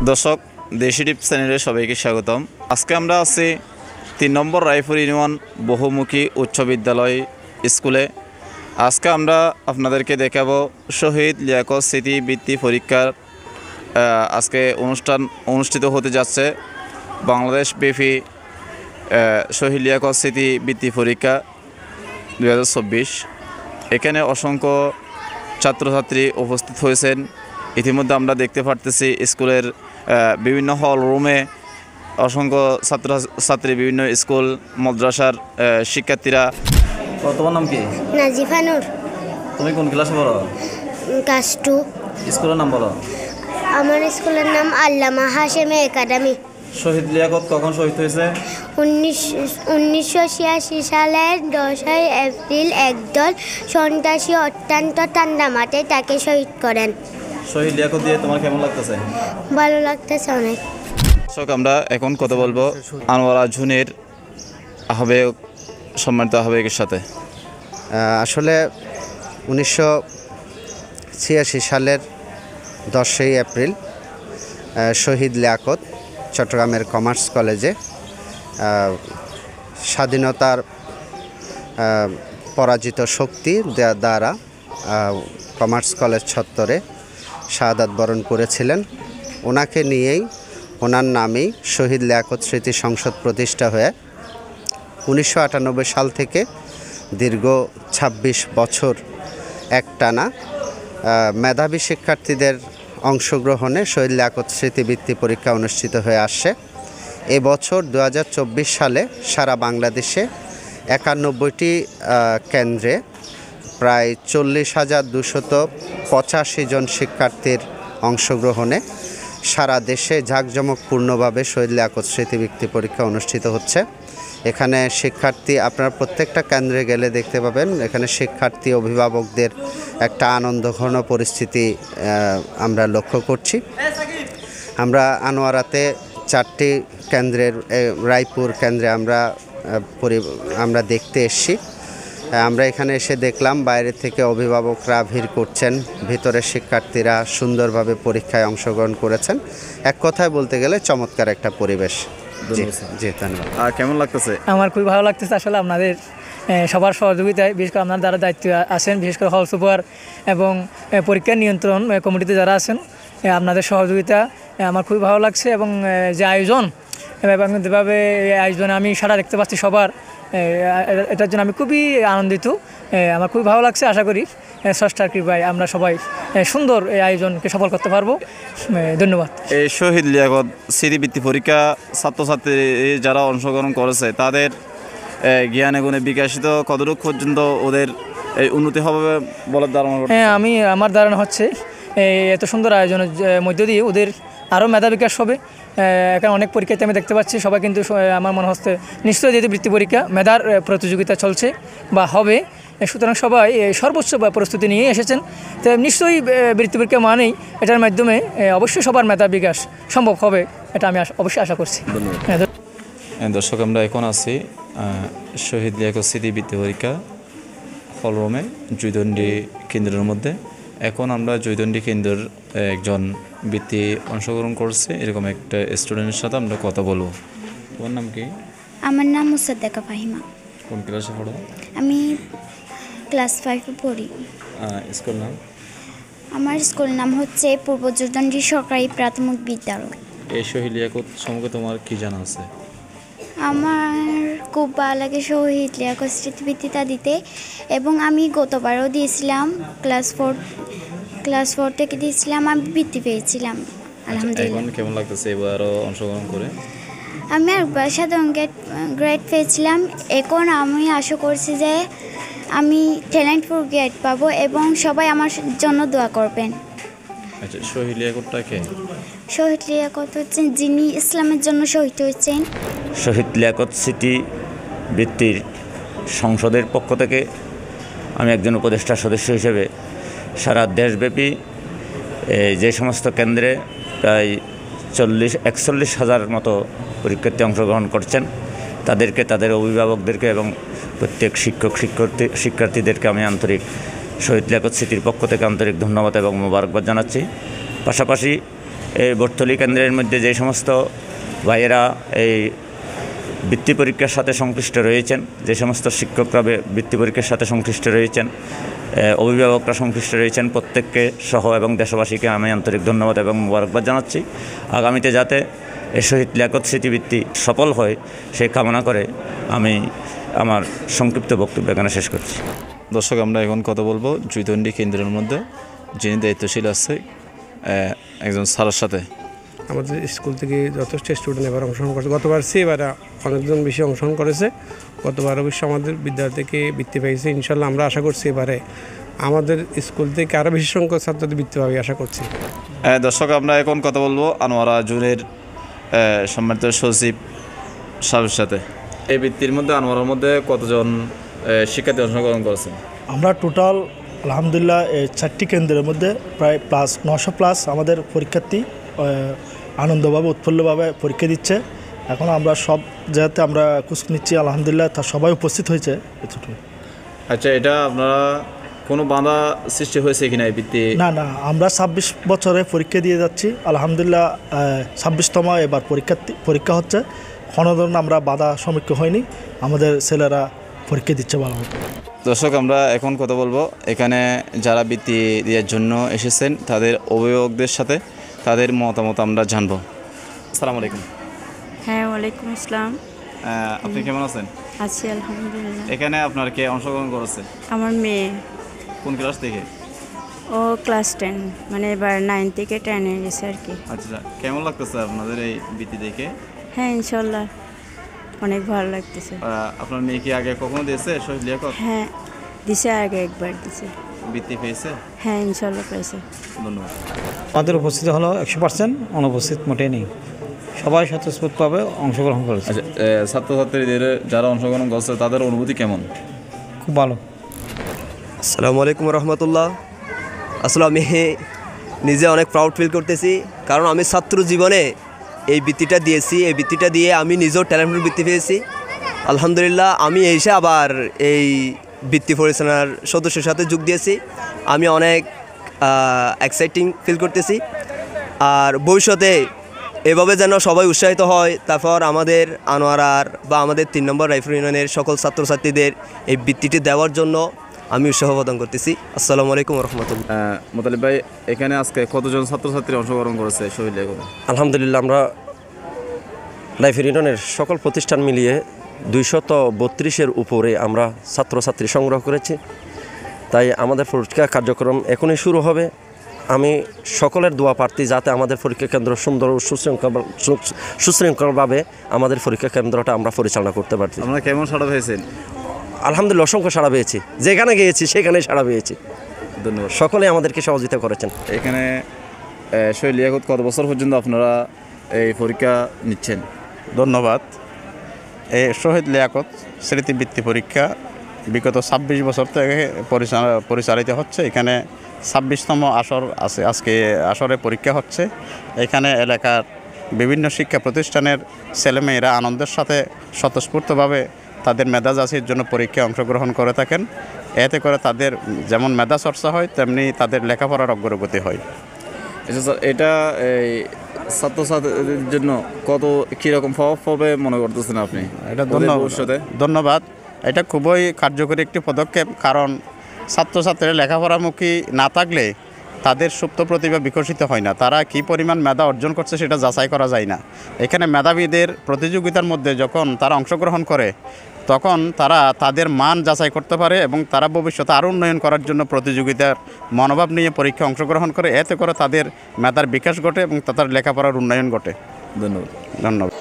দর্শক দেশি টিপ চ্যানেলে সবাইকে স্বাগতম। আজকে আমরা আছি 3 নম্বর রায়পুর ইউনিয়ন বহুমুখী উচ্চ বিদ্যালয় স্কুলে। আজকে আমরা আপনাদেরকে দেখাবো শহীদ লিয়াকত স্মৃতি বৃত্তি পরীক্ষার আজকে অনুষ্ঠিত হতে যাচ্ছে বাংলাদেশ ব্যাপী শহীদ লিয়াকত স্মৃতি বৃত্তি পরীক্ষা 2024। এখানে অসংখ্য ছাত্রছাত্রী উপস্থিত হয়েছেন। ইতিমধ্যে আমরা দেখতে পারতেছি স্কুলের বিভিন্ন হল রুমে অসংখ্য ছাত্রছাত্রী, বিভিন্ন স্কুল মাদ্রাসার শিক্ষার্থীরা। তোমার নাম কি? নাজিফা নূর। তুমি কোন ক্লাসে পড়ো? ক্লাস 2। স্কুলের নাম বলো। আমার স্কুলের নাম আল্লামা হাশেমি একাডেমি। শহীদ লিয়াকত কখন শহীদ হয়েছে? 1986 সালের 10 এপ্রিল একদল সন্ত্রাসী অত্যন্ত ঠান্ডা মাঠে তাকে শহীদ করেন। শহীদ লিয়াকত দিয়ে তোমার কেমন লাগতেছে? ভালো লাগতেছে অনেক। দর্শক, আমরা এখন কথা বলবো আনোয়ারা ঝুনির আহ্বায়ক, সম্মানিত আহ্বায়কের সাথে। আসলে 1986 সালের 10 এপ্রিল শহীদ লিয়াকত চট্টগ্রামের কমার্স কলেজে স্বাধীনতার পরাজিত শক্তি দ্বারা কমার্স কলেজ চত্বরে শাহাদাত বরণ করেছিলেন। ওনাকে নিয়েই, ওনার নামেই শহীদ লিয়াকত স্মৃতি সংসদ প্রতিষ্ঠা হয়ে 1998 সাল থেকে দীর্ঘ 26 বছর একটানা মেধাবী শিক্ষার্থীদের অংশগ্রহণে শহীদ লিয়াকত স্মৃতিবৃত্তি পরীক্ষা অনুষ্ঠিত হয়ে আসছে। এবছর 2024 সালে সারা বাংলাদেশে 91টি কেন্দ্রে প্রায় 40,285 জন শিক্ষার্থীর অংশগ্রহণে সারা দেশে জাঁকজমকপূর্ণভাবে শহীদ লিয়াকত স্মৃতিবৃত্তি পরীক্ষা অনুষ্ঠিত হচ্ছে। এখানে শিক্ষার্থী, আপনারা প্রত্যেকটা কেন্দ্রে গেলে দেখতে পাবেন এখানে শিক্ষার্থী অভিভাবকদের একটা আনন্দঘন পরিস্থিতি আমরা লক্ষ্য করছি। আমরা আনোয়ারাতে 4টি কেন্দ্রের, রায়পুর কেন্দ্রে আমরা দেখতে এসেছি। আমরা এখানে এসে দেখলাম বাইরে থেকে অভিভাবকরা ভিড় করছেন, ভিতরের শিক্ষার্থীরা সুন্দরভাবে পরীক্ষায় অংশগ্রহণ করেছেন। এক কথায় বলতে গেলে চমৎকার একটা পরিবেশ। জি, ধন্যবাদ। আর কেমন লাগতেছে? আমার খুবই ভালো লাগতেছে আসলে আপনাদের সবার সহযোগিতায়, বিশেষ করে আপনার যারা দায়িত্ব আছেন, বিশেষ করে হল সুপার এবং পরীক্ষা নিয়ন্ত্রণ কমিটিতে যারা আছেন, আপনাদের সহযোগিতা আমার খুবই ভালো লাগছে। এবং যে আয়োজন এবং যেভাবে আয়োজনে আমি সারা দেখতে পাচ্ছি সবার, এটার জন্য আমি খুবই আনন্দিত। আমার খুবই ভালো লাগছে। আশা করি স্রষ্টার কৃপায় আমরা সবাই সুন্দর এই আয়োজনকে সফল করতে পারবো। ধন্যবাদ। এই শহীদ লিয়াকত স্মৃতিবৃত্তি পরীক্ষা ছাত্রছাত্রী যারা অংশগ্রহণ করেছে তাদের জ্ঞানে গুণে বিকাশিত কতটুকু পর্যন্ত ওদের এই উন্নতি হবে বলার ধারণা? আমার ধারণা হচ্ছে এত সুন্দর আয়োজনের মধ্য দিয়ে ওদের আরও মেধা বিকাশ হবে। এখানে অনেক পরীক্ষাতে আমি দেখতে পাচ্ছি সবাই কিন্তু আমার মনে হচ্ছে নিশ্চয়ই যেহেতু বৃত্তি পরীক্ষা মেধার প্রতিযোগিতা চলছে বা হবে, সুতরাং সবাই সর্বোচ্চ প্রস্তুতি নিয়ে এসেছেন। তো নিশ্চয়ই বৃত্তি পরীক্ষা মানেই এটার মাধ্যমে অবশ্যই সবার মেধা বিকাশ সম্ভব হবে, এটা আমি অবশ্যই আশা করছি। দর্শক, আমরা এখন আছি শহীদ লিয়াকত স্মৃতিবৃত্তি পরীক্ষা হলরুমে জয়দণ্ডী কেন্দ্রের মধ্যে। এখন আমরা জয়দণ্ডী কেন্দ্রের একজন বৃত্তি অংশগ্রহণ করছে এরকম একটা স্টুডেন্টের সাথে আমরা কথা বলবো। তোমার নাম কি? আমার নাম মুসাদ্দেকা ফাহিমা। কোন ক্লাসে পড়ো? আমি ক্লাস 5 পড়ি। স্কুল নাম? আমার স্কুল নাম হচ্ছে পূর্ব জয়দণ্ডী সরকারি প্রাথমিক বিদ্যালয়। এই শহীদ লিয়াকত সম্পর্কে তোমার কি জানা আছে? আমার খুব ভালো লাগে শহীদ লিয়াকত স্মৃতিবৃত্তিটা দিতে, এবং আমি গতবারও দিয়েছিলাম, ক্লাস 4 থেকে দিয়েছিলাম, আমি বৃত্তি পেয়েছিলাম আলহামদুলিল্লাহ। এখন কেমন লাগতেছে এবারও অংশগ্রহণ করে? আমি একবার সাধারণ গ্রেড পেয়েছিলাম। এখন আমি আশা করছি যে আমি ট্যালেন্টফুল গ্রেড পাবো এবং সবাই আমার জন্য দোয়া করবেন। আচ্ছা, শহীদ লিয়াকতটা কে? শহীদ লিয়াকত হচ্ছেন যিনি ইসলামের জন্য শহীদ হয়েছেন। শহীদ লিয়াকত স্মৃতি বৃত্তির সংসদের পক্ষ থেকে আমি একজন উপদেষ্টা সদস্য হিসেবে সারা দেশব্যাপী যে সমস্ত কেন্দ্রে প্রায় 41,000 মতো পরীক্ষার্থী অংশগ্রহণ করছেন তাদেরকে, তাদের অভিভাবকদেরকে এবং প্রত্যেক শিক্ষার্থীদেরকে আমি আন্তরিক শহীদ লিয়াকত স্মৃতির পক্ষ থেকে আন্তরিক ধন্যবাদ এবং মোবারকবাদ জানাচ্ছি। পাশাপাশি এই বটতলী কেন্দ্রের মধ্যে যে সমস্ত ভাইয়েরা এই বৃত্তি পরীক্ষার সাথে সংশ্লিষ্ট রয়েছেন, যে সমস্ত শিক্ষকরা বৃত্তি পরীক্ষার সাথে সংশ্লিষ্ট রয়েছেন, অভিভাবকরা সংশ্লিষ্ট রয়েছেন, প্রত্যেককে সহ এবং দেশবাসীকে আমি আন্তরিক ধন্যবাদ এবং মোবারকবাদ জানাচ্ছি। আগামীতে যাতে এই শহীদ লিয়াকত স্মৃতিবৃত্তি সফল হয় সেই কামনা করে আমি আমার সংক্ষিপ্ত বক্তব্য এখানে শেষ করছি। দর্শক, আমরা এখন কথা বলবো জুইতন্ডি কেন্দ্রের মধ্যে যিনি দায়িত্বশীল আছে একজন স্যারের সাথে। আমাদের স্কুল থেকে যথেষ্ট স্টুডেন্ট এবার অংশগ্রহণ করেছে, গতবার চেয়ে এবার অনেকজন বেশি অংশগ্রহণ করেছে। গতবার অবশ্য আমাদের বিদ্যালয় থেকে বৃত্তি পেয়েছে, ইনশাল্লাহ আমরা আশা করছি এবারে আমাদের স্কুল থেকে আরও বেশি সংখ্যক ছাত্রদের বৃত্তি পাবে আশা করছি। দর্শক, আমরা এখন কথা বলবো আনোয়ারা জুনের সম্মানিত সচিব সাহেবের সাথে। এই বৃত্তির মধ্যে আনোয়ারার মধ্যে কতজন শিক্ষার্থী অংশগ্রহণ করেছেন? আমরা টোটাল আলহামদুলিল্লাহ 4টি কেন্দ্রের মধ্যে প্রায় 900+ আমাদের পরীক্ষার্থী আনন্দভাবে উৎফুল্লভাবে পরীক্ষা দিচ্ছে। এখন আমরা সব জায়গাতে আমরা খোঁজ নিচ্ছি, আলহামদুলিল্লাহ তার সবাই উপস্থিত হয়েছে এতটুকু। আচ্ছা, এটা আপনারা কোনো বাধা সৃষ্টি হয়েছে কিনা এই বৃত্তি? না, আমরা 26 বছরে পরীক্ষা দিয়ে যাচ্ছি, আলহামদুলিল্লাহ 26তম এবার পরীক্ষা হচ্ছে। কোনো ধরনের আমরা বাধা সম্মুখীন হয়নি, আমাদের ছেলেরা পরীক্ষা দিচ্ছে ভালো। দর্শক, আমরা এখন কথা বলবো এখানে যারা বৃত্তি দেওয়ার জন্য এসেছেন তাদের অভিভাবকদের সাথে, তাদের মতামত আমরা জানবো। আসসালামু আলাইকুম। হ্যাঁ, ওয়ালাইকুম আসসালাম। আপনি কেমন আছেন? আছি আলহামদুলিল্লাহ। এখানে আপনার কে অংশগ্রহণ করেছে? আমার মেয়ে। কোন ক্লাস থেকে? ও ক্লাস 10, মানে এবার 9 থেকে 10-এ গেছে আর কি। আচ্ছা, কেমন লাগতেছে আপনাদের এই বৃত্তি দেখে? হ্যাঁ, ইনশাল্লাহ অনেক ভালো লাগতেছে। আপনার মেয়ে কি আগে কখনো দিয়েছে শহীদ লিয়াকত? হ্যাঁ, দিছে, আগে একবার দিছে। বৃত্তি পেয়েছে? হ্যাঁ, ইনশাল্লাহ পেয়েছে। ধন্যবাদ। আমাদের উপস্থিতি হলো 100%, অনুপস্থিত মোটেই নেই, সবাই স্বতঃস্ফূর্তভাবে অংশগ্রহণ করেছে। আচ্ছা, ছাত্রছাত্রীদের যারা অংশগ্রহণ করছে তাদের অনুভূতি কেমন? খুব ভালো। আসসালামু আলাইকুম রহমতুল্লাহ। আসলে আমি নিজে অনেক প্রাউড ফিল করতেছি, কারণ আমি ছাত্র জীবনে এই বৃত্তিটা দিয়েছি। এই বৃত্তিটা দিয়ে আমি নিজেও ট্যালেন্টের বৃত্তি পেয়েছি আলহামদুলিল্লাহ। আমি এসে আবার এই বৃত্তি পরিচালনার সদস্যের সাথে যোগ দিয়েছি। আমি অনেক এক্সাইটিং ফিল করতেছি। আর ভবিষ্যতে এভাবে যেন সবাই উৎসাহিত হয়, তারপর আমাদের আনোয়ারার বা আমাদের 3 নম্বর রাইফেল ইউনিয়নের সকল ছাত্রছাত্রীদের এই বৃত্তিটি দেওয়ার জন্য আমি উৎসাহ প্রদান করতেছি। আসসালামু আলাইকুম রহমতুল্লাহ। মোতালিব ভাই, এখানে আজকে কতজন ছাত্রছাত্রী অংশগ্রহণ করেছে শহীদ লিয়াকত? আলহামদুলিল্লাহ, আমরা রাইফেল ইউনিয়নের সকল প্রতিষ্ঠান মিলিয়ে 232-এর উপরে আমরা ছাত্রছাত্রী সংগ্রহ করেছি। তাই আমাদের পরীক্ষা কার্যক্রম এখনই শুরু হবে। আমি সকলের দোয়া প্রার্থী যাতে আমাদের পরীক্ষা কেন্দ্র সুন্দর ও সুশৃঙ্খলভাবে আমাদের পরীক্ষা কেন্দ্রটা আমরা পরিচালনা করতে পারছি। আমরা কেমন সাড়া পেয়েছেন? আলহামদুলিল্লাহ, অসংখ্য সাড়া পেয়েছি। যেখানে গিয়েছি সেখানেই সাড়া পেয়েছি। ধন্যবাদ। সকলে আমাদেরকে সহযোগিতা করেছেন। এখানে শহীদ লিয়াকত কত বছর পর্যন্ত আপনারা এই পরীক্ষা নিচ্ছেন? ধন্যবাদ। এই শহীদ লিয়াকত স্মৃতিবৃত্তি পরীক্ষা বিগত 26 বছর থেকে পরিচালিত হচ্ছে। এখানে 26তম আসর আছে, আজকে আসরে পরীক্ষা হচ্ছে। এখানে এলাকার বিভিন্ন শিক্ষা প্রতিষ্ঠানের ছেলেমেয়েরা আনন্দের সাথে স্বতঃস্ফূর্তভাবে তাদের মেধা যাচাইয়ের জন্য পরীক্ষায় অংশগ্রহণ করে থাকেন। এতে করে তাদের যেমন মেধা চর্চা হয়, তেমনি তাদের লেখাপড়ার অগ্রগতি হয়। আচ্ছা স্যার, এটা এই ছাত্রছাত্রীদের জন্য কত কীরকম প্রভাব হবে মনে করতেছেন আপনি? এটা ধন্যবাদ। এটা খুবই কার্যকরী একটি পদক্ষেপ, কারণ ছাত্রছাত্রীরা লেখাপড়ামুখী না থাকলে তাদের সুপ্ত প্রতিভা বিকশিত হয় না। তারা কী পরিমাণ মেধা অর্জন করছে সেটা যাচাই করা যায় না। এখানে মেধাবীদের প্রতিযোগিতার মধ্যে যখন তারা অংশগ্রহণ করে, তখন তারা তাদের মান যাচাই করতে পারে এবং তারা ভবিষ্যতে আরও উন্নয়ন করার জন্য প্রতিযোগিতার মনোভাব নিয়ে পরীক্ষা অংশগ্রহণ করে। এতে করে তাদের মেধার বিকাশ ঘটে এবং তাদের লেখাপড়ার উন্নয়ন ঘটে। ধন্যবাদ।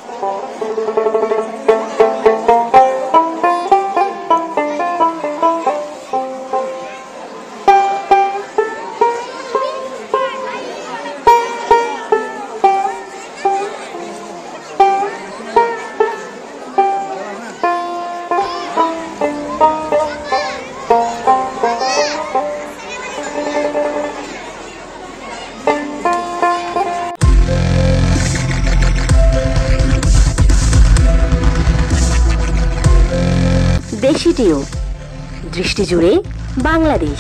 দেশি টিউব, দৃষ্টি জুড়ে বাংলাদেশ।